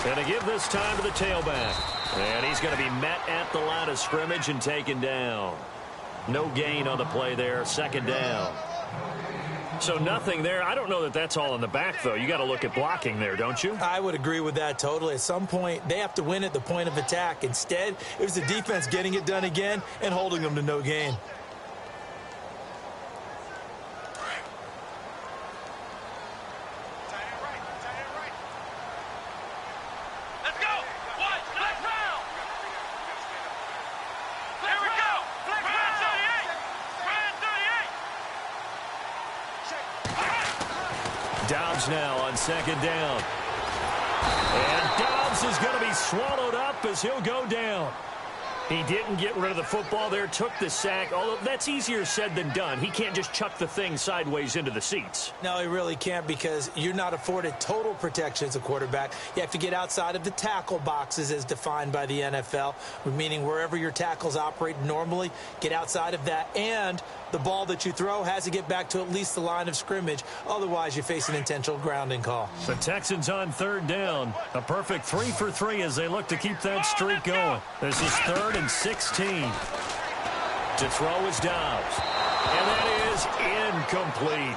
And to give this time to the tailback. And he's going to be met at the line of scrimmage and taken down. No gain on the play there. Second down. So nothing there. I don't know that that's all in the back, though. You got to look at blocking there, don't you? I would agree with that totally. At some point, they have to win at the point of attack. Instead, it was the defense getting it done again and holding them to no gain. Dobbs now on second down. And Dobbs is going to be swallowed up as he'll go down. He didn't get rid of the football there, took the sack, although that's easier said than done. He can't just chuck the thing sideways into the seats. No, he really can't because you're not afforded total protection as a quarterback. You have to get outside of the tackle boxes as defined by the NFL, meaning wherever your tackles operate normally, get outside of that, and the ball that you throw has to get back to at least the line of scrimmage. Otherwise, you face an intentional grounding call. The Texans on third down. A perfect 3 for 3 as they look to keep that streak going. This is 3rd and 16. To throw is Dobbs. And that is incomplete.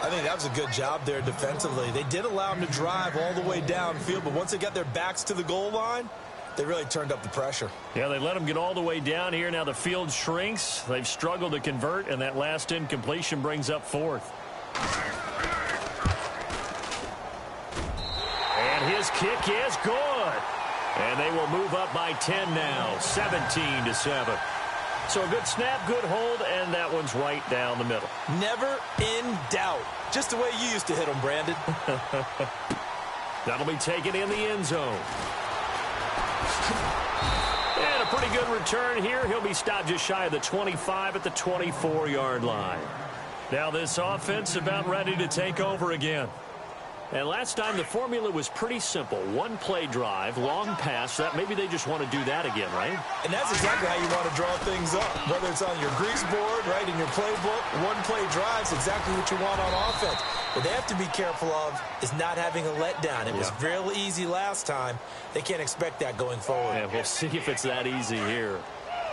I think that was a good job there defensively. They did allow him to drive all the way downfield, but once they got their backs to the goal line, they really turned up the pressure. Yeah, they let them get all the way down here. Now the field shrinks. They've struggled to convert, and that last incompletion brings up 4th. And his kick is good. And they will move up by 10 now, 17-7. So a good snap, good hold, and that one's right down the middle. Never in doubt. Just the way you used to hit them, Brandon. That'll be taken in the end zone. And a pretty good return here. He'll be stopped just shy of the 25 at the 24-yard line. Now this offense about ready to take over again. And last time the formula was pretty simple. One play drive, long pass. That maybe they just want to do that again, right? And that's exactly how you want to draw things up. Whether it's on your grease board, right, in your playbook, one play drive is exactly what you want on offense. What they have to be careful of is not having a letdown. It was real easy last time. They can't expect that going forward. Yeah, we'll see if it's that easy here.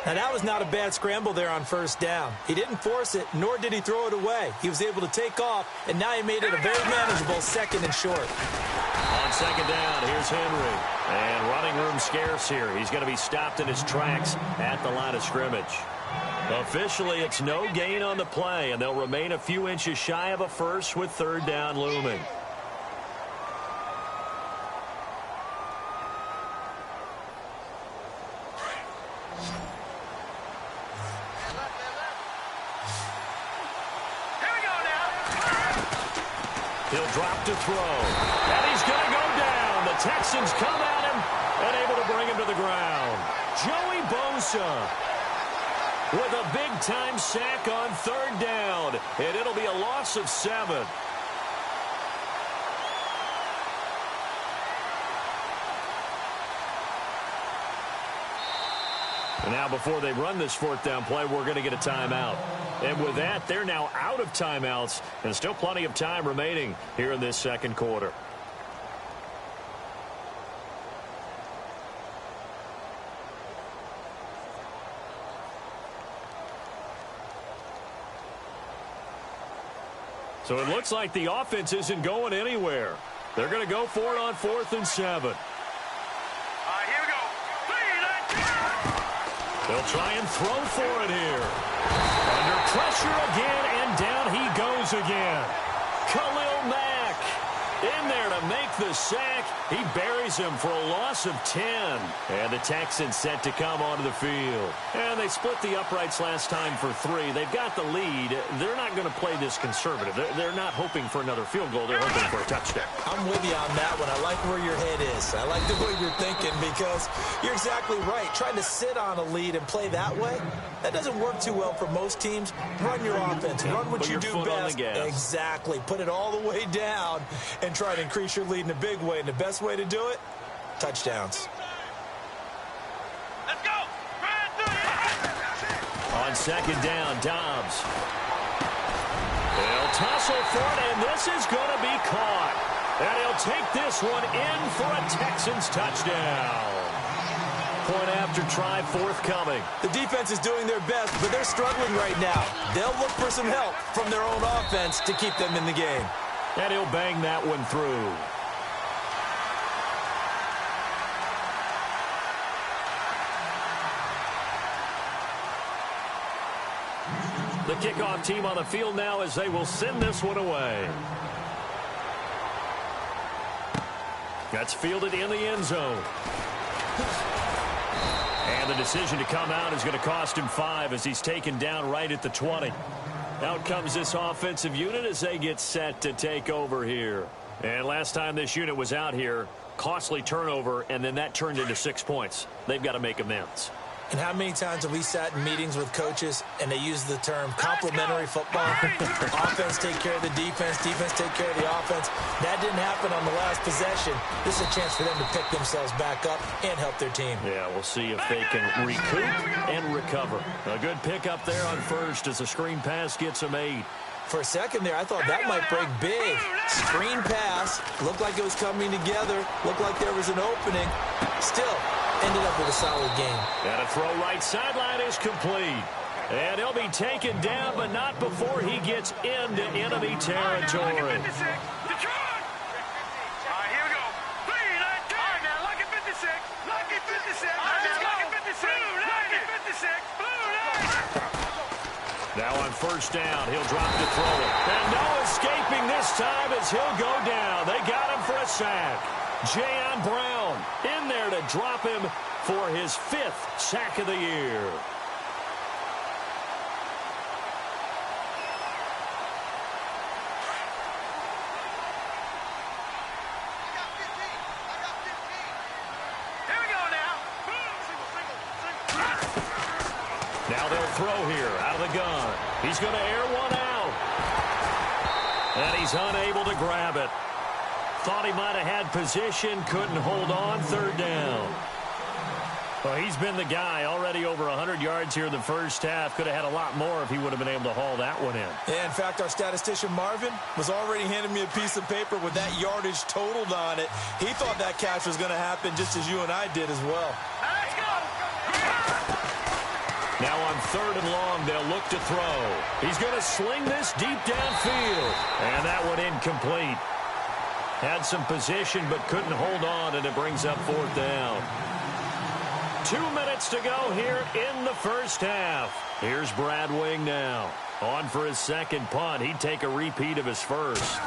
Now, that was not a bad scramble there on first down. He didn't force it, nor did he throw it away. He was able to take off, and now he made it a very manageable 2nd and short. On second down, here's Henry. And running room scarce here. He's going to be stopped in his tracks at the line of scrimmage. Officially, it's no gain on the play, and they'll remain a few inches shy of a first with 3rd down looming. He'll drop to throw. And he's going to go down. The Texans come at him and able to bring him to the ground. Joey Bosa with a big-time sack on 3rd down. And it'll be a loss of 7. And now before they run this 4th down play, we're going to get a timeout. And with that, they're now out of timeouts, and still plenty of time remaining here in this 2nd quarter. So it looks like the offense isn't going anywhere. They're going to go for it on 4th and 7. They'll try and throw for it here. Under pressure again, and down he goes again. Khalil Mack in there to make the sack. He buries him for a loss of 10. And the Texans set to come onto the field. And they split the uprights last time for 3. They've got the lead. They're not going to play this conservative. They're not hoping for another field goal. They're hoping for a touchdown. I'm with you on that one. I like where your head is. I like the way you're thinking because you're exactly right. Trying to sit on a lead and play that way, that doesn't work too well for most teams. Run your offense. Run what you do best. Exactly. Put it all the way down and try to increase your lead in a big way. And the best way to do it, touchdowns. Let's go. On second down, Dobbs. They'll tussle for it, and this is going to be caught. And he'll take this one in for a Texans touchdown. Point after try forthcoming. The defense is doing their best, but they're struggling right now. They'll look for some help from their own offense to keep them in the game. And he'll bang that one through. The kickoff team on the field now as they will send this one away. That's fielded in the end zone. And the decision to come out is going to cost him 5 as he's taken down right at the 20. Out comes this offensive unit as they get set to take over here. And last time this unit was out here, costly turnover, and then that turned into 6 points. They've got to make amends. And how many times have we sat in meetings with coaches and they use the term complementary football? Offense take care of the defense, defense take care of the offense. That didn't happen on the last possession. This is a chance for them to pick themselves back up and help their team. Yeah, we'll see if they can recoup and recover. A good pickup there on first as the screen pass gets them 8. For a second there, I thought that might break big. Screen pass, looked like it was coming together, looked like there was an opening. Still, ended up with a solid game. And a throw right sideline is complete. And he'll be taken down, but not before he gets into enemy territory. Now on first down, he'll drop to throw it. And no escaping this time as he'll go down. They got him for a sack. Jayon Brown in there to drop him for his 5th sack of the year. Now they'll throw here out of the gun. He's going to air one out. And he's unable to grab it. Thought he might have had position, couldn't hold on, 3rd down. Well, he's been the guy already over 100 yards here in the first half. Could have had a lot more if he would have been able to haul that one in. Yeah, in fact, our statistician Marvin was already handing me a piece of paper with that yardage totaled on it. He thought that catch was going to happen just as you and I did as well. Now on 3rd and long, they'll look to throw. He's going to sling this deep downfield. And that one incomplete. Had some position but couldn't hold on, and it brings up 4th down. 2 minutes to go here in the first half. Here's Brad Wing now. On for his 2nd punt. He'd take a repeat of his first.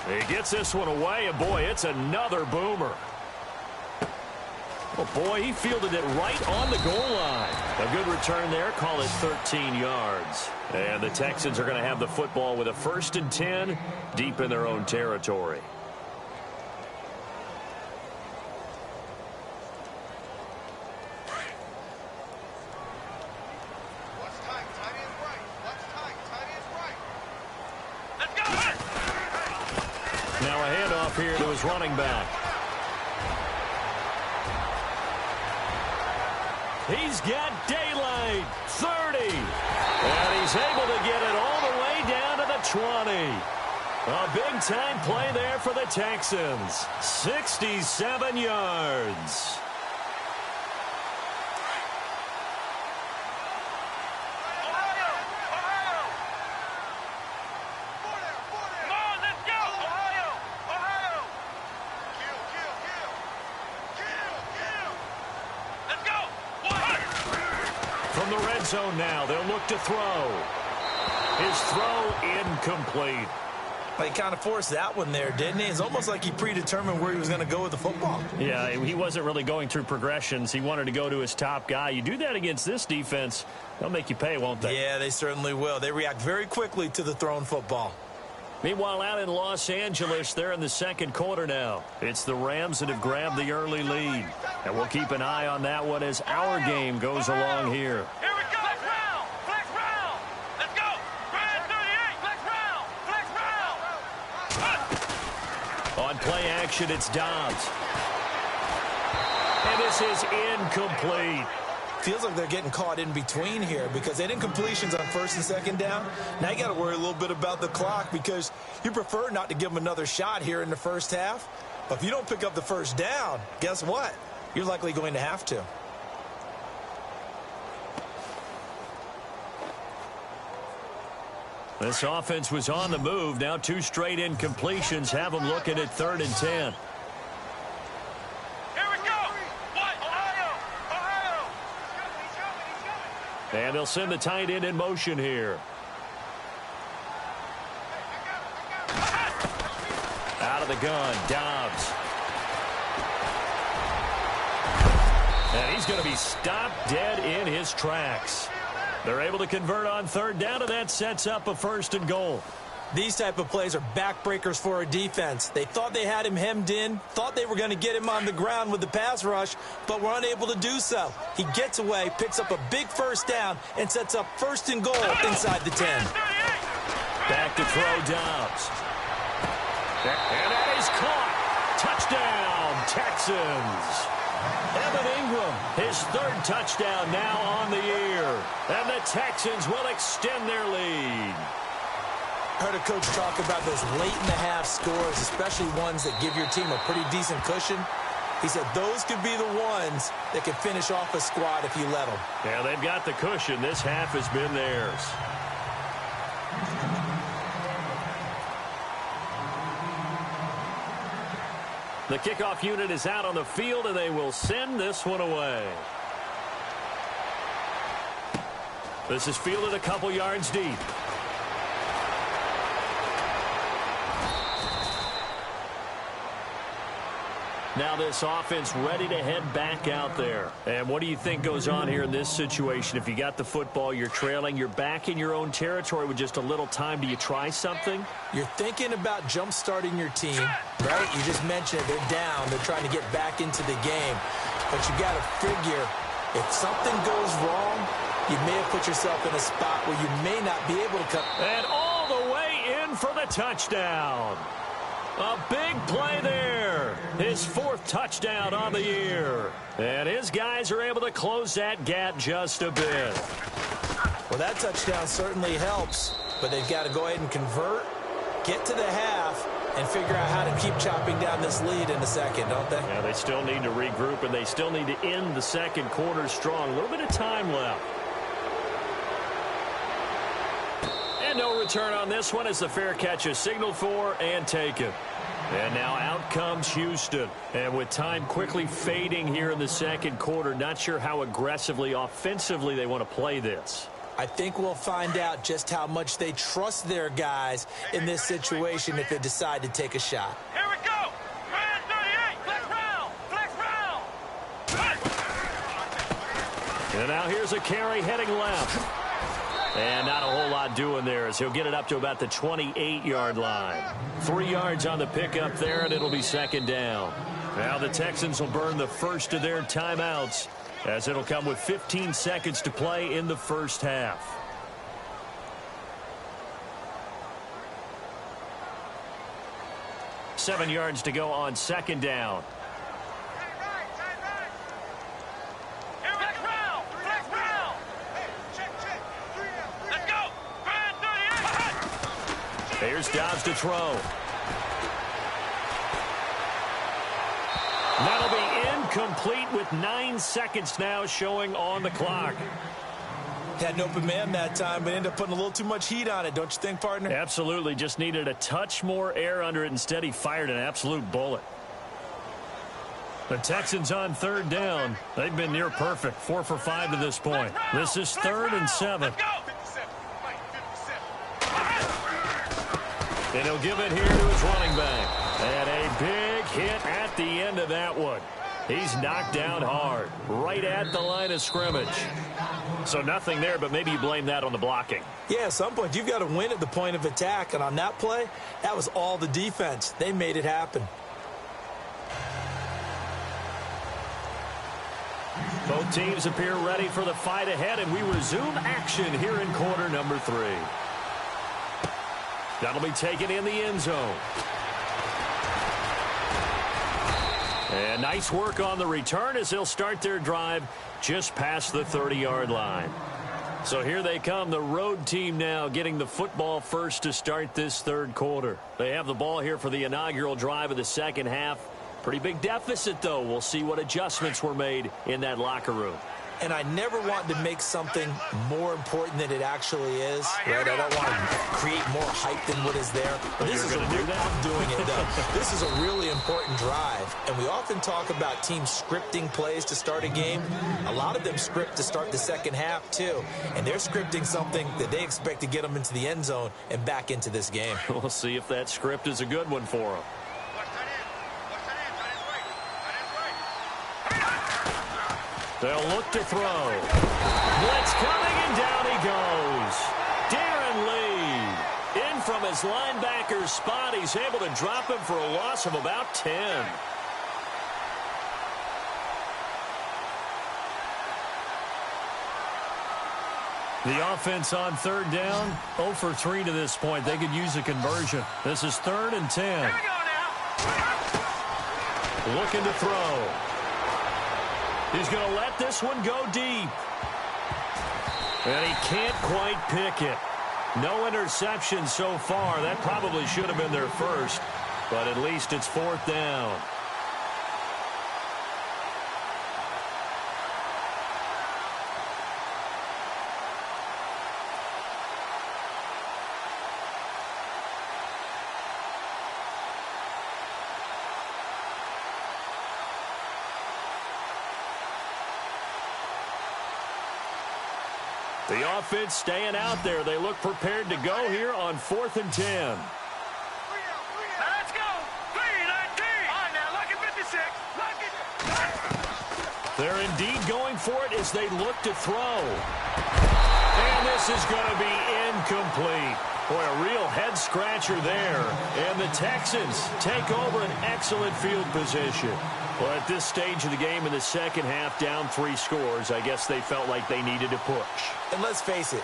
He gets this one away, and boy, it's another boomer. Oh, boy, he fielded it right on the goal line. A good return there. Call it 13 yards. And the Texans are going to have the football with a 1st and 10 deep in their own territory. Now a handoff here to his running back. He's got daylight, 30. And he's able to get it all the way down to the 20. A big-time play there for the Texans. 67 yards. From the red zone now, they'll look to throw. His throw incomplete. He kind of forced that one there, didn't he? It's almost like he predetermined where he was going to go with the football. Yeah, he wasn't really going through progressions. He wanted to go to his top guy. You do that against this defense, they'll make you pay, won't they? Yeah, they certainly will. They react very quickly to the thrown football. Meanwhile, out in Los Angeles, they're in the 2nd quarter now. It's the Rams that have grabbed the early lead. And we'll keep an eye on that one as our game goes along here. Here we go. Flex round. Flex round. Let's go. Brad 38. Flex round. Flex round. On play action, it's Dobbs. And this is incomplete. Feels like they're getting caught in between here because they didn't completions on 1st and 2nd down. Now you got to worry a little bit about the clock because You prefer not to give them another shot here in the first half. But if you don't pick up the first down, guess what? You're likely going to have to. This offense was on the move. Now 2 straight incompletions have them looking at 3rd and 10. Here we go. What? Ohio. And they'll send the tight end in motion here. Out of the gun, Dobbs. And he's going to be stopped dead in his tracks. They're able to convert on 3rd down, and that sets up a 1st and goal. These type of plays are backbreakers for a defense. They thought they had him hemmed in, thought they were going to get him on the ground with the pass rush, but were unable to do so. He gets away, picks up a big 1st down, and sets up 1st and goal inside the 10. Back to throw, Dobbs. And that is caught. Touchdown, Texans. Evan Ingram, his 3rd touchdown now on the year. And the Texans will extend their lead. I heard a coach talk about those late-in-the-half scores, especially ones that give your team a pretty decent cushion. He said those could be the ones that can finish off a squad if you let them. Yeah, they've got the cushion. This half has been theirs. The kickoff unit is out on the field, and they will send this one away. This is fielded a couple yards deep. Now this offense ready to head back out there. And what do you think goes on here in this situation? If you got the football, you're trailing, you're back in your own territory with just a little time. Do you try something? You're thinking about jump-starting your team, right? You just mentioned it. They're down. They're trying to get back into the game. But you got to figure, if something goes wrong, you may have put yourself in a spot where you may not be able to come. And all the way in for the touchdown. A big play there. His 4th touchdown on the year. And his guys are able to close that gap just a bit. Well, that touchdown certainly helps, but they've got to go ahead and convert, get to the half, and figure out how to keep chopping down this lead in the second, don't they? Yeah, they still need to regroup, and they still need to end the second quarter strong. A little bit of time left. And no return on this one as the fair catch is signaled for and taken. And now out comes Houston. And with time quickly fading here in the second quarter, not sure how aggressively, offensively they want to play this. I think we'll find out just how much they trust their guys in this situation if they decide to take a shot. Here we go. Man 38. Flex round. And now here's a carry heading left. And not a whole lot doing there as he'll get it up to about the 28-yard line. 3 yards on the pickup there, and it'll be 2nd down. Now the Texans will burn the first of their timeouts as it'll come with 15 seconds to play in the first half. Seven yards to go on 2nd down. Here's Dobbs to throw. That'll be incomplete with 9 seconds now showing on the clock. Had an open man that time, but ended up putting a little too much heat on it, don't you think, partner? Absolutely. Just needed a touch more air under it. Instead, he fired an absolute bullet. The Texans on 3rd down. They've been near perfect. 4 for 5 to this point. This is 3rd and 7. And he'll give it here to his running back. And a big hit at the end of that one. He's knocked down hard, right at the line of scrimmage. So nothing there, but maybe you blame that on the blocking. Yeah, at some point, you've got to win at the point of attack. And on that play, that was all the defense. They made it happen. Both teams appear ready for the fight ahead, and we resume action here in quarter number 3. That'll be taken in the end zone. And nice work on the return as they'll start their drive just past the 30-yard line. So here they come, the road team now getting the football first to start this third quarter. They have the ball here for the inaugural drive of the second half. Pretty big deficit, though. We'll see what adjustments were made in that locker room. And I never want to make something more important than it actually is, right? I don't want to create more hype than what is there. But this is I'm doing it, though. This is a really important drive. And we often talk about teams scripting plays to start a game. A lot of them script to start the second half, too. And they're scripting something that they expect to get them into the end zone and back into this game. We'll see if that script is a good one for them. They'll look to throw. Blitz coming, and down he goes. Darren Lee in from his linebacker's spot. He's able to drop him for a loss of about 10. The offense on third down, 0 for 3 to this point. They could use a conversion. This is 3rd and 10. Here we go now. Looking to throw. He's going to let this one go deep. And he can't quite pick it. No interception so far. That probably should have been their first. But at least it's 4th down. The offense staying out there. They look prepared to go here on 4th and 10. Now let's go. 3-19. All right, now, look at 56. They're indeed going for it as they look to throw. And this is going to be incomplete. Boy, a real head-scratcher there. And the Texans take over an excellent field position. Well, at this stage of the game in the second half, down 3 scores, I guess they felt like they needed to push. And let's face it,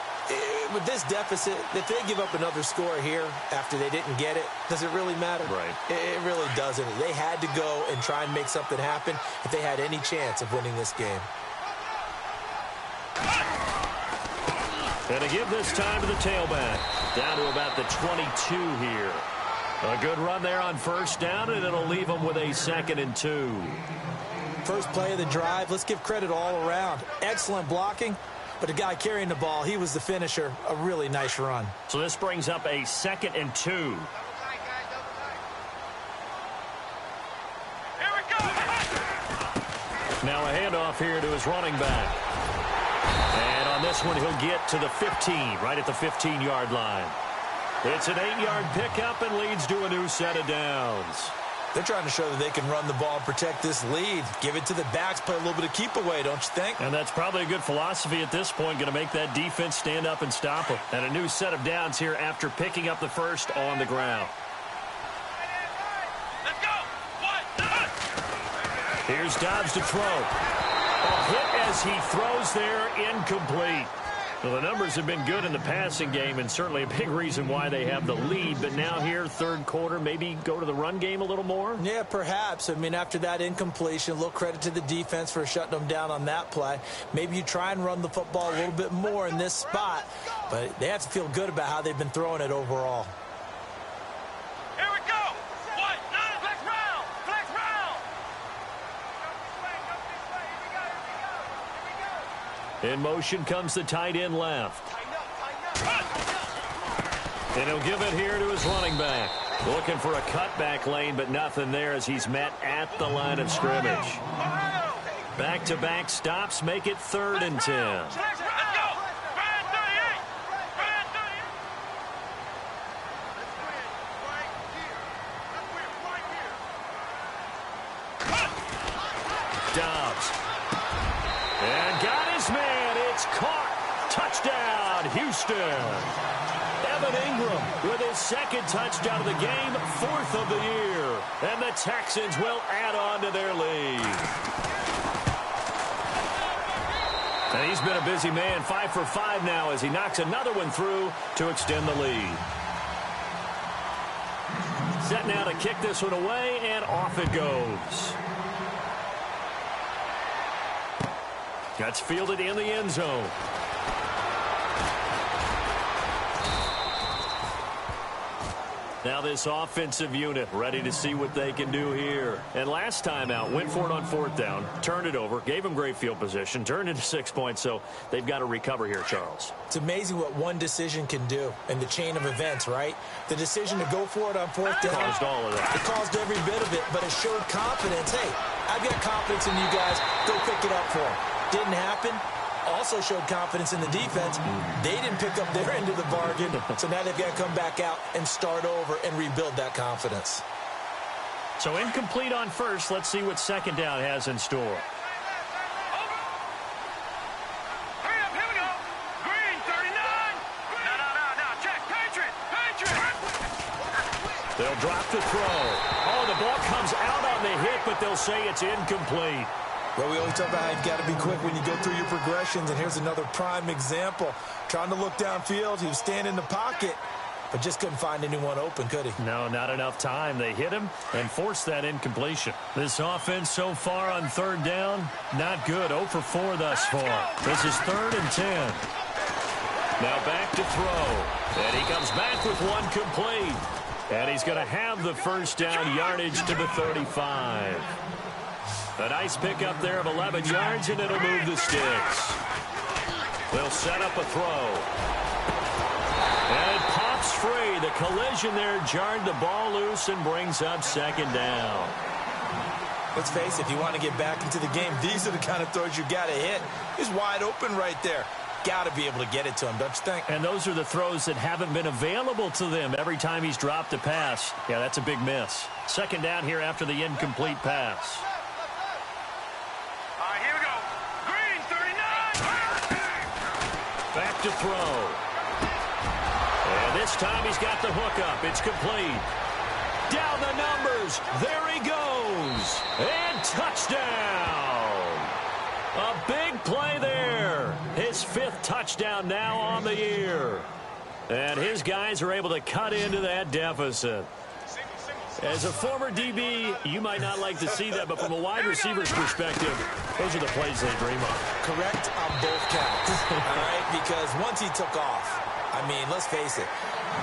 with this deficit, if they give up another score here after they didn't get it, does it really matter? Right. It really doesn't. They had to go and try and make something happen if they had any chance of winning this game. And to give this time to the tailback. Down to about the 22 here. A good run there on first down, and it'll leave them with a 2nd and 2. First play of the drive, let's give credit all around. Excellent blocking, but the guy carrying the ball, he was the finisher. A really nice run. So this brings up a 2nd and 2. Here we go. Now a handoff here to his running back. And on this one, he'll get to the 15, right at the 15-yard line. It's an 8-yard pickup and leads to a new set of downs. They're trying to show that they can run the ball and protect this lead. Give it to the backs, play a little bit of keep away, don't you think? And that's probably a good philosophy at this point, going to make that defense stand up and stop them. And a new set of downs here after picking up the first on the ground. Let's go. 1, 2. Here's Dobbs to throw. A hit as he throws there, incomplete. Well, the numbers have been good in the passing game, and certainly a big reason why they have the lead. But now here, third quarter, maybe go to the run game a little more? Yeah, perhaps. I mean, after that incompletion, a little credit to the defense for shutting them down on that play. Maybe you try and run the football a little bit more in this spot, but they have to feel good about how they've been throwing it overall. Here we go. 1, 9. Flex round. Flex round. In motion comes the tight end left. And he'll give it here to his running back. Looking for a cutback lane, but nothing there as he's met at the line of scrimmage. Back-to-back stops make it 3rd and 10. Let's go. Brand 38. Brand 38. Dobbs. And got his man. It's caught. Touchdown, Houston. Evan Ingram with his 2nd touchdown of the game, 4th of the year. And the Texans will add on to their lead. And he's been a busy man, 5 for 5 now as he knocks another one through to extend the lead. Set now to kick this one away, and off it goes. That's fielded in the end zone. Now this offensive unit ready to see what they can do here. And last time out, went for it on 4th down, turned it over, gave them great field position, turned into 6 points, so they've got to recover here, Charles. It's amazing what one decision can do in the chain of events, right? The decision to go for it on 4th down. Caused all of that. It caused every bit of it, but it showed confidence. Hey, I've got confidence in you guys. Go pick it up for them. Didn't happen. Also showed confidence in the defense. They didn't pick up their end of the bargain, so now they've got to come back out and start over and rebuild that confidence. So incomplete on first. Let's see what 2nd down has in store. Hurry up, here we go. Green, 39. No, check. Patriot. They'll drop the throw. Oh, the ball comes out on the hit, but they'll say it's incomplete. Well, we always talk about how you've got to be quick when you go through your progressions, and here's another prime example. Trying to look downfield, he was standing in the pocket, but just couldn't find anyone open, could he? No, not enough time. They hit him and forced that incompletion. This offense so far on 3rd down, not good. 0 for 4 thus far. This is 3rd and 10. Now back to throw. And he comes back with one complete. And he's going to have the 1st down yardage to the 35. A nice pickup there of 11 yards, and it'll move the sticks. They'll set up a throw. And it pops free. The collision there jarred the ball loose and brings up 2nd down. Let's face it, if you want to get back into the game, these are the kind of throws you got to hit. He's wide open right there. Got to be able to get it to him, don't you think? And those are the throws that haven't been available to them every time he's dropped a pass. Yeah, that's a big miss. 2nd down here after the incomplete pass. Back to throw. And this time he's got the hook up. It's complete. Down the numbers. There he goes. And touchdown. A big play there. His 5th touchdown now on the year. And his guys are able to cut into that deficit. As a former DB, you might not like to see that, but from a wide receiver's perspective, those are the plays they dream of. Correct on both counts, all right? Because once he took off, I mean, let's face it,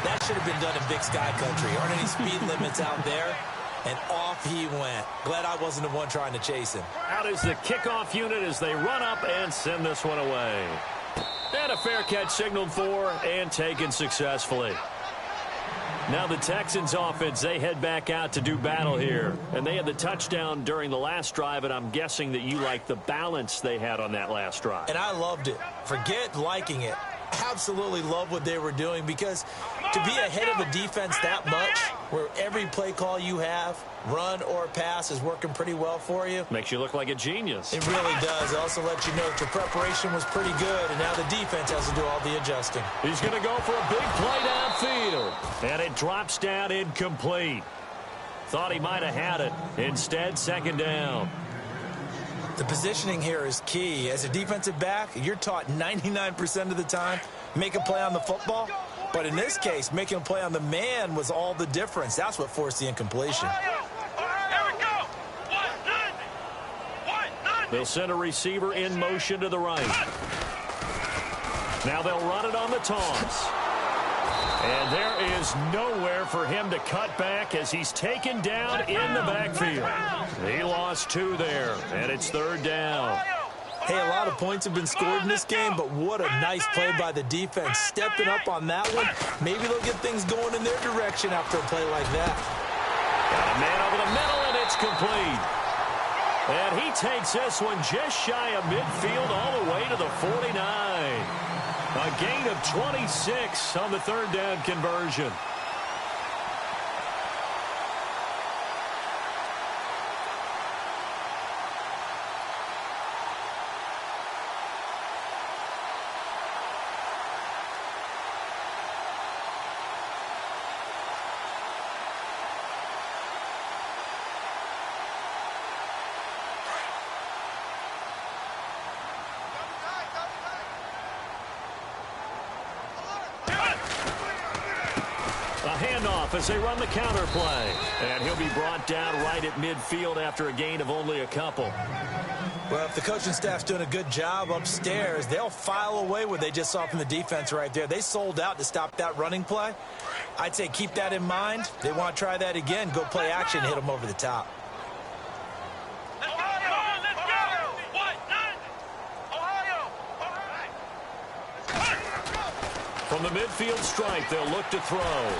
that should have been done in Big Sky Country. Aren't any speed limits out there? And off he went. Glad I wasn't the one trying to chase him. Out is the kickoff unit as they run up and send this one away. And a fair catch signaled for and taken successfully. Now the Texans offense, they head back out to do battle here. And they had the touchdown during the last drive, and I'm guessing that you like the balance they had on that last drive. And I loved it. Forget liking it. Absolutely love what they were doing, because to be ahead of a defense that much, where every play call you have, run or pass, is working pretty well for you. Makes you look like a genius. It really does. It also lets you know that your preparation was pretty good, and now the defense has to do all the adjusting. He's going to go for a big play downfield. And it drops down incomplete. Thought he might have had it. Instead, 2nd down. The positioning here is key. As a defensive back, you're taught 99% of the time, make a play on the football. But in this case, making a play on the man was all the difference. That's what forced the incompletion. They'll send a receiver in motion to the right. Now they'll run it on the toss. And there is nowhere for him to cut back as he's taken down in the backfield. He lost 2 there, and it's 3rd down. Hey, a lot of points have been scored in this game, but what a nice play by the defense. Stepping up on that one, maybe they'll get things going in their direction after a play like that. Got a man over the middle, and it's complete. And he takes this one just shy of midfield all the way to the 49. A gain of 26 on the 3rd down conversion. Handoff as they run the counter play. And he'll be brought down right at midfield after a gain of only a couple. Well, if the coaching staff's doing a good job upstairs, they'll file away what they just saw from the defense right there. They sold out to stop that running play. I'd say keep that in mind. They want to try that again. Go play action, hit them over the top. From the midfield strike, they'll look to throw.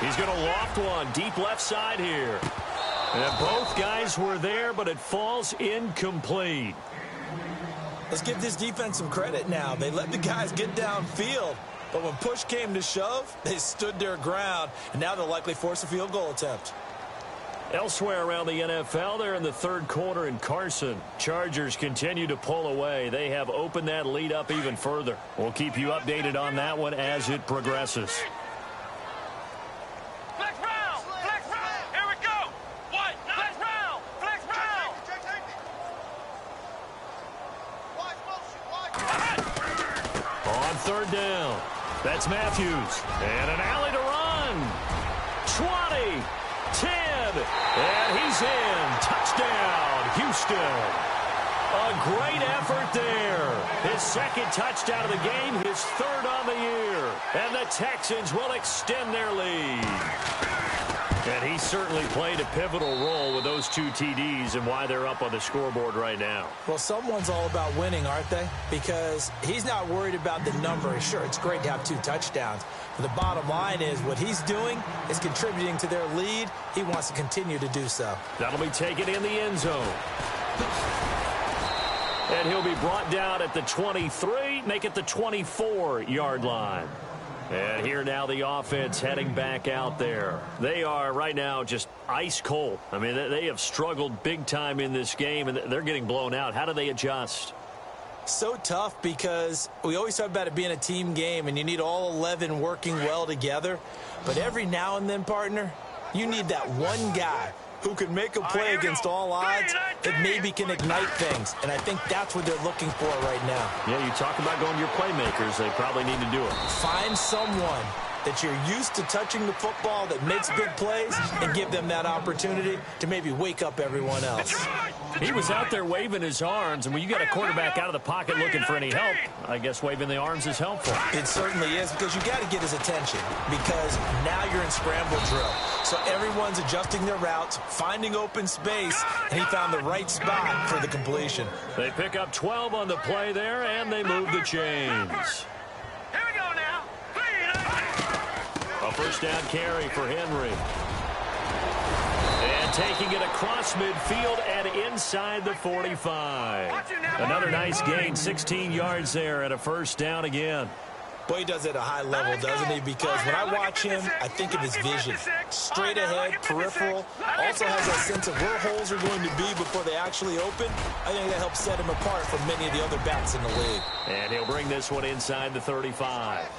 He's going to loft one deep left side here. And both guys were there, but it falls incomplete. Let's give this defense some credit now. They let the guys get downfield, but when push came to shove, they stood their ground, and now they'll likely force a field goal attempt. Elsewhere around the NFL, they're in the third quarter in Carson. Chargers continue to pull away. They have opened that lead up even further. We'll keep you updated on that one as it progresses. Flex round! Flex round! Here we go! What? Flex round! Flex round! On third down, that's Matthews. And an alley to run. 20, 10, and he's in. Touchdown, Houston. A great effort there. His second touchdown of the game, his third on the year. And the Texans will extend their lead. And he certainly played a pivotal role with those two TDs and why they're up on the scoreboard right now. Well, someone's all about winning, aren't they? Because he's not worried about the number. Sure, it's great to have 2 touchdowns. But the bottom line is what he's doing is contributing to their lead. He wants to continue to do so. That'll be taken in the end zone. And he'll be brought down at the 23, make it the 24-yard line. And here now the offense heading back out there. They are right now just ice cold. I mean, they have struggled big time in this game, and they're getting blown out. How do they adjust? So tough because we always talk about it being a team game, and you need all 11 working well together. But every now and then, partner, you need that one guy who can make a play against all odds that maybe can ignite things. And I think that's what they're looking for right now. Yeah, you talk about going to your playmakers. They probably need to do it. Find someone that you're used to touching the football that makes big plays and give them that opportunity to maybe wake up everyone else. He was out there waving his arms, and when you got a quarterback out of the pocket looking for any help, I guess waving the arms is helpful. It certainly is, because you got to get his attention, because now you're in scramble drill. So everyone's adjusting their routes, finding open space, and he found the right spot for the completion. They pick up 12 on the play there, and they move the chains. Here we go now. A first down carry for Henry. And taking it across midfield and inside the 45. Another nice gain, 16 yards there and a first down again. Boy, he does it at a high level, doesn't he? Because when I watch him, I think of his vision. Straight ahead, peripheral. Also has that sense of where holes are going to be before they actually open. I think that helps set him apart from many of the other backs in the league. And he'll bring this one inside the 35.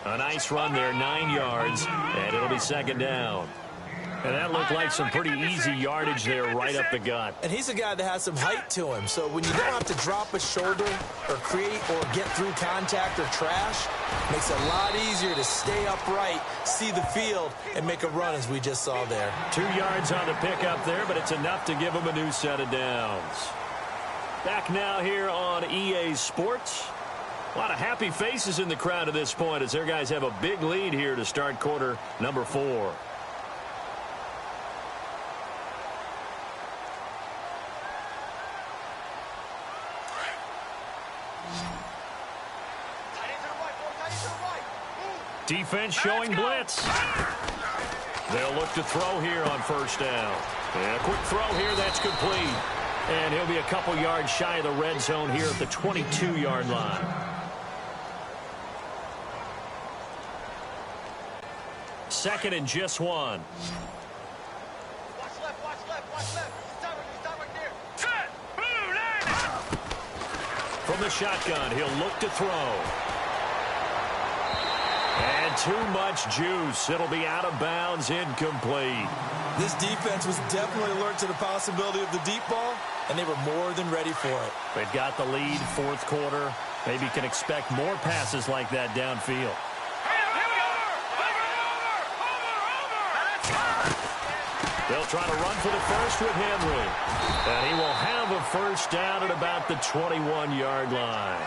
A nice run there, 9 yards, and it'll be second down. And that looked like some pretty easy yardage there right up the gut. And he's a guy that has some height to him. So when you don't have to drop a shoulder or create or get through contact or trash, it makes it a lot easier to stay upright, see the field, and make a run as we just saw there. 2 yards on the pickup there, but it's enough to give him a new set of downs. Back now here on EA Sports. A lot of happy faces in the crowd at this point as their guys have a big lead here to start quarter number 4. Defense showing blitz. They'll look to throw here on first down. And a quick throw here, that's complete. And he'll be a couple yards shy of the red zone here at the 22-yard line. Second and just 1. Watch left, watch left, watch left. Stop right there. Set! Blue line! From the shotgun, he'll look to throw. And too much juice. It'll be out of bounds, incomplete. This defense was definitely alert to the possibility of the deep ball, and they were more than ready for it. They've got the lead, fourth quarter. Maybe can expect more passes like that downfield. They'll try to run for the first with Henry. And he will have a first down at about the 21-yard line.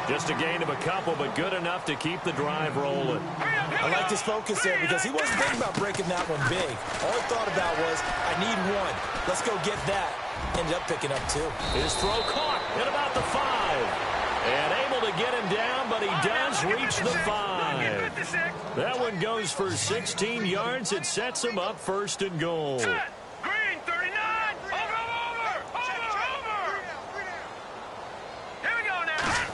Just a gain of a couple, but good enough to keep the drive rolling. I like his focus there because he wasn't thinking about breaking that one big. All he thought about was, I need one. Let's go get that. Ended up picking up 2. His throw caught at about the 5. And able to get him down, but he does reach the 5. That one goes for 16 yards. It sets him up first and goal. Green, 39. Over. Here we go now.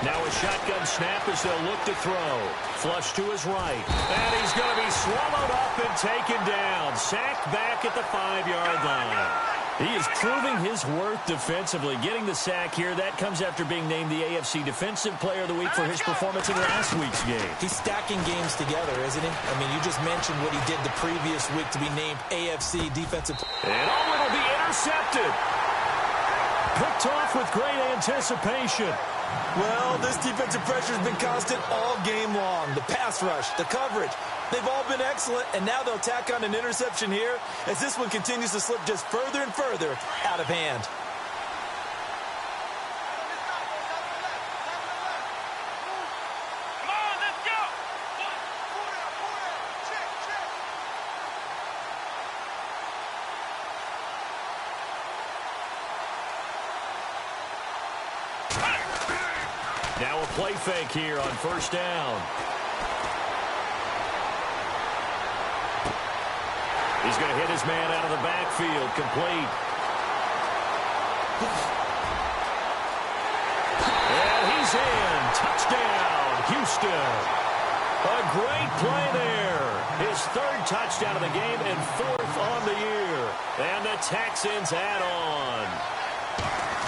Now a shotgun snap as they'll look to throw. Flush to his right. And he's going to be swallowed up and taken down. Sacked back at the 5-yard line. He is proving his worth defensively. Getting the sack here, that comes after being named the AFC Defensive Player of the Week for his performance in last week's game. He's stacking games together, isn't he? I mean, you just mentioned what he did the previous week to be named AFC Defensive Player. And it'll be intercepted. Picked off with great anticipation. Well, this defensive pressure has been constant all game long. The pass rush, the coverage, they've all been excellent, and now they'll tack on an interception here as this one continues to slip just further and further out of hand. Come on, let's go. Now a play fake here on first down. He's going to hit his man out of the backfield. Complete. And he's in. Touchdown, Houston. A great play there. His 3rd touchdown of the game and 4th on the year. And the Texans add on.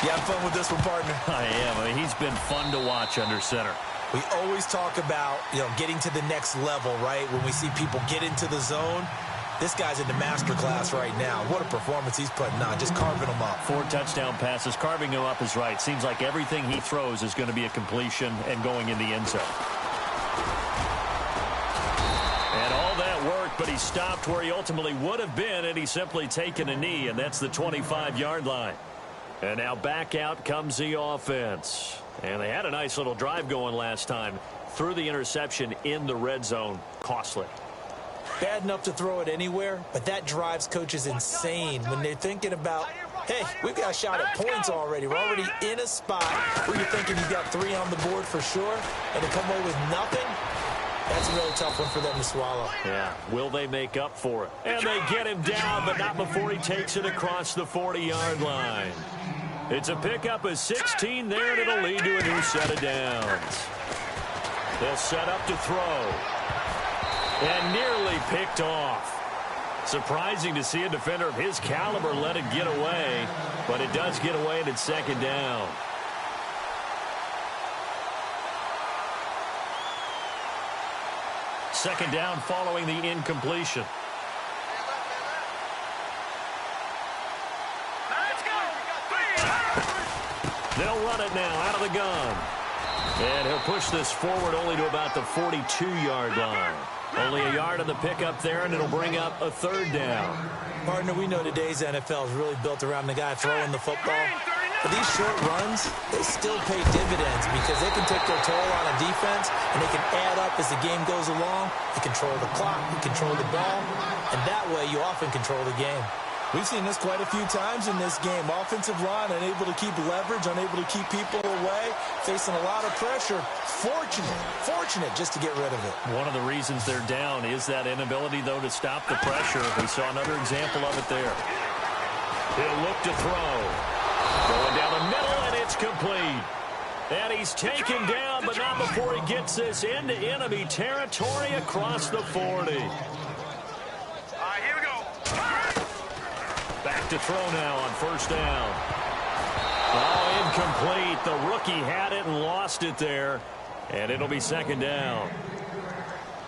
You having fun with this one, partner? I am. I mean, he's been fun to watch under center. We always talk about, getting to the next level, right? When we see people get into the zone, this guy's in the master class right now. What a performance he's putting on, just carving them up. 4 touchdown passes. Carving him up is right. Seems like everything he throws is going to be a completion and going in the end zone. And all that work, but he stopped where he ultimately would have been, and he's simply taken a knee, and that's the 25-yard line. And now back out comes the offense. And they had a nice little drive going last time. Threw the interception in the red zone. Costly. Bad enough to throw it anywhere, but that drives coaches insane when they're thinking about, hey, we've got a shot at points already. We're already in a spot where you're thinking you've got 3 on the board for sure, and to come away with nothing, that's a really tough one for them to swallow. Yeah, will they make up for it? And they get him down, but not before he takes it across the 40-yard line. It's a pickup of 16 there, and it'll lead to a new set of downs. They'll set up to throw. And nearly picked off. Surprising to see a defender of his caliber let it get away, but it does get away, and it's 2nd down. Second down following the incompletion. They'll run it now out of the gun. And he'll push this forward only to about the 42-yard line. Only a yard on the pickup there, and it'll bring up a 3rd down. Partner, we know today's NFL is really built around the guy throwing the football. But these short runs, they still pay dividends because they can take their toll on a defense, and they can add up as the game goes along. You control the clock, you control the ball, and that way you often control the game. We've seen this quite a few times in this game. Offensive line unable to keep leverage, unable to keep people away, facing a lot of pressure. Fortunate just to get rid of it. One of the reasons they're down is that inability, though, to stop the pressure. We saw another example of it there. He'll look to throw. Going down the middle, and it's complete. And he's taken down, but not before he gets this into enemy territory across the 40. Here we go. Back to throw now on first down. Oh, incomplete. The rookie had it and lost it there. And it'll be 2nd down.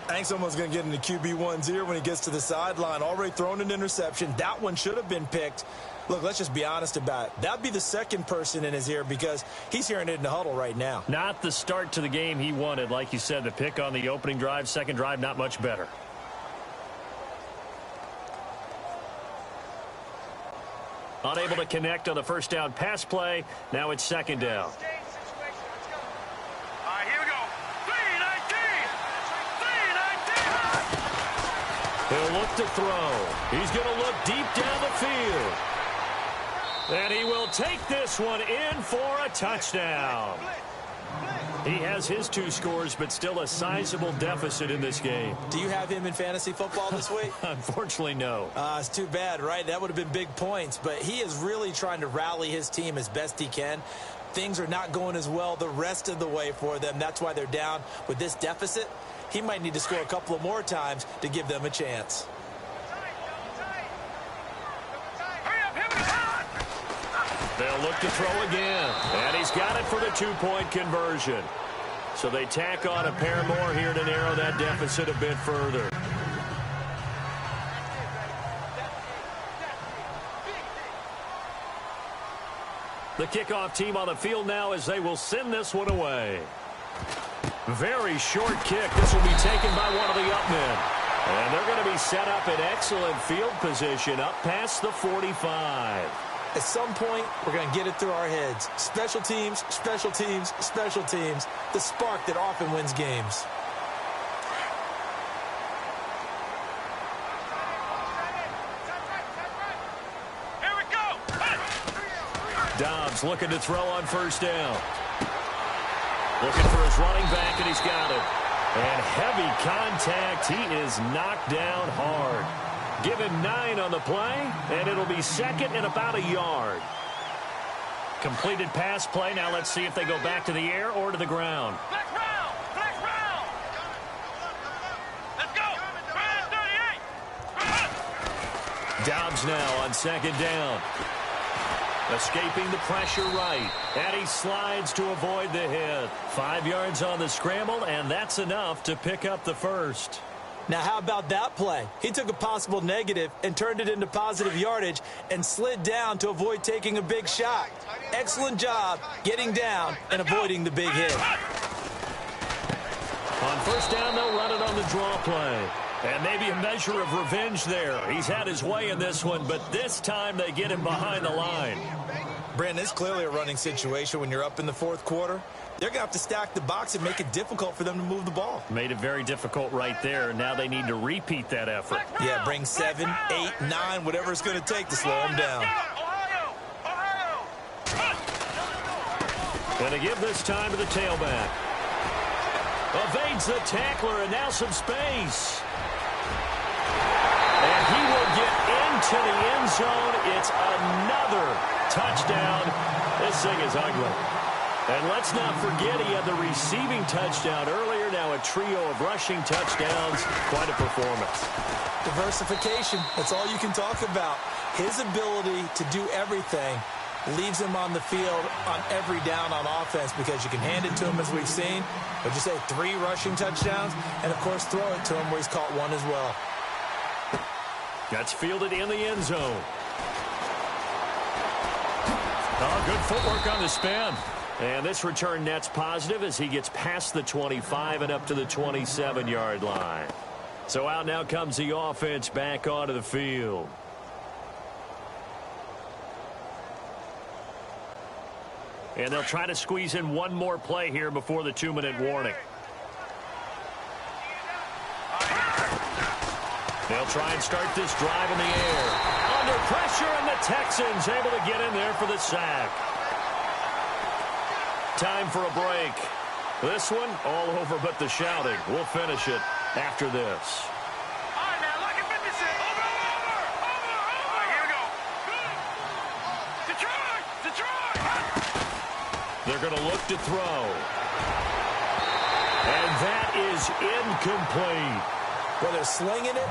I think someone's going to get into QB1's ear when he gets to the sideline. Already thrown an interception. That one should have been picked. Look, let's just be honest about it. That'd be the second person in his ear because he's hearing it in the huddle right now. Not the start to the game he wanted. Like you said, the pick on the opening drive, second drive, not much better. Unable to connect on the first down pass play. Now it's 2nd down. He'll look to throw. He's going to look deep down the field. And he will take this one in for a touchdown. He has his 2 scores, but still a sizable deficit in this game. Do you have him in fantasy football this week? Unfortunately, no. It's too bad, right? That would have been big points. But he is really trying to rally his team as best he can. Things are not going as well the rest of the way for them. That's why they're down with this deficit. He might need to score a couple of more times to give them a chance. They'll look to throw again. And he's got it for the 2-point conversion. So they tack on a pair more here to narrow that deficit a bit further. The kickoff team on the field now as they will send this one away. Very short kick. This will be taken by one of the up men. And they're going to be set up in excellent field position up past the 45. At some point, we're going to get it through our heads. Special teams, special teams, special teams. The spark that often wins games. Here we go. Dobbs looking to throw on first down. Looking for his running back, and he's got it. And heavy contact. He is knocked down hard. Give him 9 on the play, and it'll be second and about a yard. Completed pass play. Now let's see if they go back to the air or to the ground. Flex round. Flex round. Let's go. Brand 38. Dobbs now on second down. Escaping the pressure right. And he slides to avoid the hit. 5 yards on the scramble, and that's enough to pick up the first. Now, how about that play? He took a possible negative and turned it into positive yardage and slid down to avoid taking a big shot. Excellent job getting down and avoiding the big hit. On first down, they'll run it on the draw play. And maybe a measure of revenge there. He's had his way in this one, but this time they get him behind the line. Brandon, it's clearly a running situation when you're up in the 4th quarter. They're going to have to stack the box and make it difficult for them to move the ball. Made it very difficult right there. Now they need to repeat that effort. Yeah, bring 7, 8, 9, whatever it's going to take to slow them down. Going to give this time to the tailback. Evades the tackler, and now some space. And he will get into the end zone. It's another touchdown. This thing is ugly. And let's not forget he had the receiving touchdown earlier. Now a trio of rushing touchdowns. Quite a performance. Diversification. That's all you can talk about. His ability to do everything leaves him on the field on every down on offense because you can hand it to him as we've seen. Would you say 3 rushing touchdowns? And, of course, throw it to him where he's caught 1 as well. That's fielded in the end zone. Oh, good footwork on the spin. And this return net's positive as he gets past the 25 and up to the 27-yard line. So out now comes the offense back onto the field. And they'll try to squeeze in one more play here before the 2-minute warning. They'll try and start this drive in the air. Under pressure, and the Texans able to get in there for the sack. Time for a break. This one, all over but the shouting. We'll finish it after this. All right, now, lock it 56. Over. All right, here we go. Detroit. They're going to look to throw. And that is incomplete. Well, they're slinging it,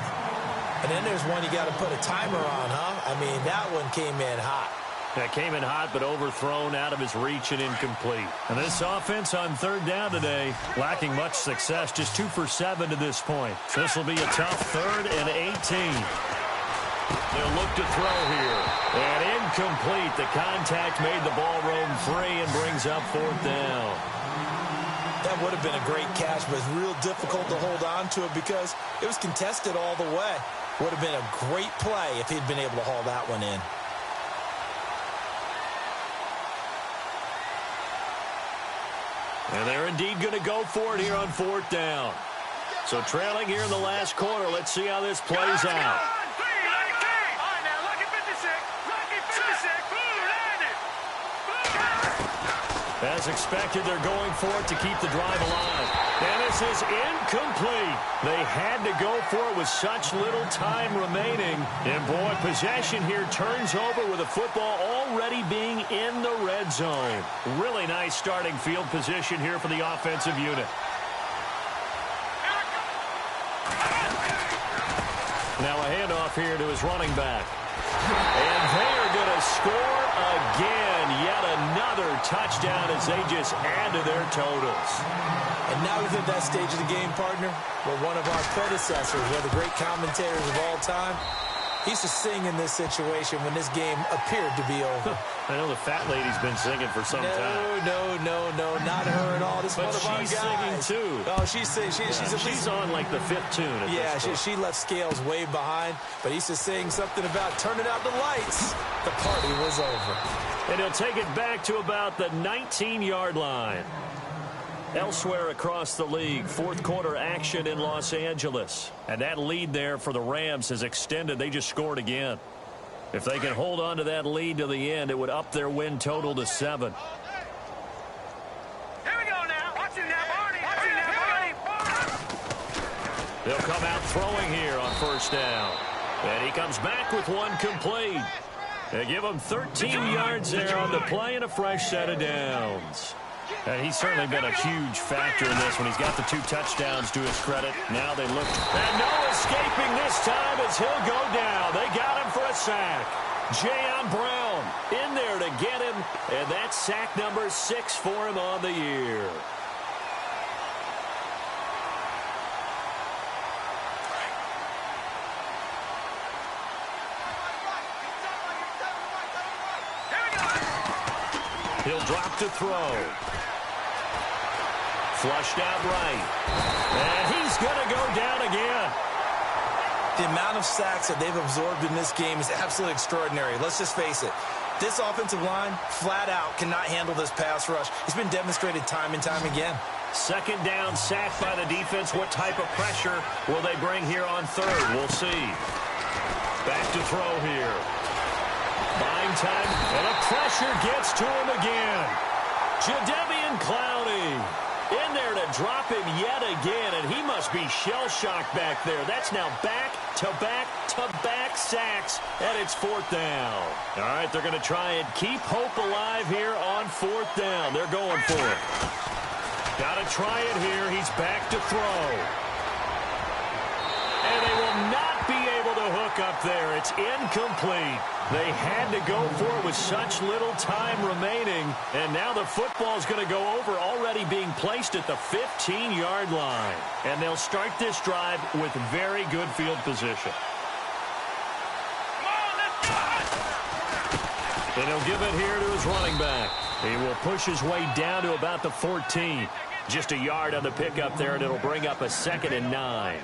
and then there's one you got to put a timer on, huh? I mean, that one came in hot. That came in hot, but overthrown, out of his reach and incomplete. And this offense on third down today, lacking much success, just 2 for 7 to this point. This will be a tough 3rd and 18. They'll look to throw here. And incomplete. The contact made the ball roam free and brings up 4th down. That would have been a great catch, but it's real difficult to hold on to it because it was contested all the way. Would have been a great play if he'd been able to haul that one in. And they're indeed going to go for it here on 4th down. So trailing here in the last quarter. Let's see how this plays out. As expected, they're going for it to keep the drive alive. And this is incomplete. They had to go for it with such little time remaining. And, boy, possession here turns over with the football already being in the red zone. Really nice starting field position here for the offensive unit. Now a handoff here to his running back. And they are going to score again. Yet another touchdown as they just add to their totals. And now he's at that stage of the game, partner, where one of our predecessors, one of the great commentators of all time, he used to sing in this situation when this game appeared to be over. I know the fat lady's been singing for some time. No, not her at all. This is one of our guys. But she's singing, too. Oh, she's on, like, the fifth tune at this point. She left Scales way behind, but he used to sing something about turning out the lights. The party was over. And he'll take it back to about the 19-yard line. Elsewhere across the league, fourth quarter action in Los Angeles. And that lead there for the Rams has extended. They just scored again. If they can hold on to that lead to the end, it would up their win total to 7. Here we go now. Watch it now, Barney. Watch it now, Barney. They'll come out throwing here on first down. And he comes back with one complete. They give him 13 yards there on the play and a fresh set of downs. And he's certainly been a huge factor in this when he's got the 2 touchdowns to his credit. Now they look. And no escaping this time as he'll go down. They got him for a sack. Jayon Brown in there to get him. And that's sack number 6 for him on the year. He'll drop to throw. Flushed out right. And he's going to go down again. The amount of sacks that they've absorbed in this game is absolutely extraordinary. Let's just face it. This offensive line, flat out, cannot handle this pass rush. It's been demonstrated time and time again. Second down, sacked by the defense. What type of pressure will they bring here on third? We'll see. Back to throw here. Buying time, and a pressure gets to him again. Jadeveon Clowney in there to drop him yet again, and he must be shell-shocked back there. That's now back-to-back-to-back sacks, and it's fourth down. All right, they're going to try and keep hope alive here on fourth down. They're going for it. Got to try it here. He's back to throw. And they will not be able to hook up there. It's incomplete. They had to go for it with such little time remaining. And now the football is going to go over, already being placed at the 15-yard line. And they'll start this drive with very good field position. And he'll give it here to his running back. He will push his way down to about the 14. Just a yard on the pickup there, and it'll bring up a 2nd and 9.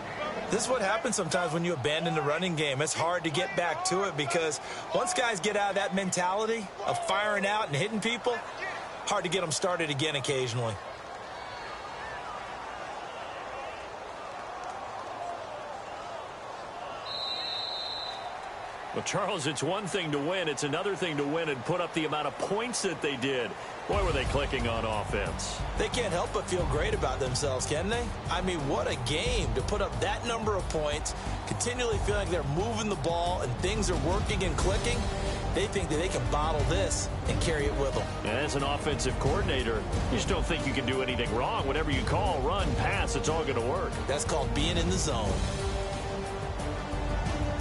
This is what happens sometimes when you abandon the running game. It's hard to get back to it because once guys get out of that mentality of firing out and hitting people, hard to get them started again occasionally. Well, Charles, it's one thing to win. It's another thing to win and put up the amount of points that they did. Boy, were they clicking on offense. They can't help but feel great about themselves, can they? I mean, what a game to put up that number of points, continually feeling like they're moving the ball and things are working and clicking. They think that they can bottle this and carry it with them. And as an offensive coordinator, you just don't think you can do anything wrong. Whatever you call, run, pass, it's all going to work. That's called being in the zone.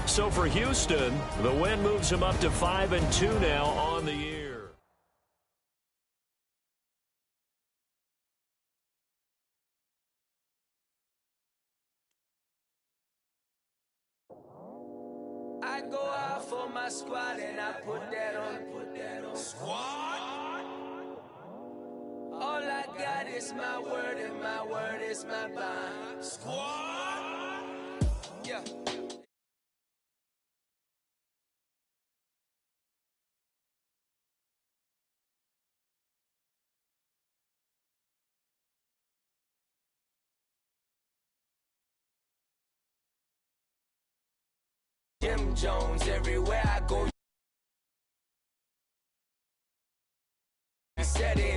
So for Houston, the win moves them up to 5-2 now on the year. I go out for my squad and I put that on. Squad? All I got is my word and my word is my bond. Squad? Yeah. Jones. Everywhere I go, you said it.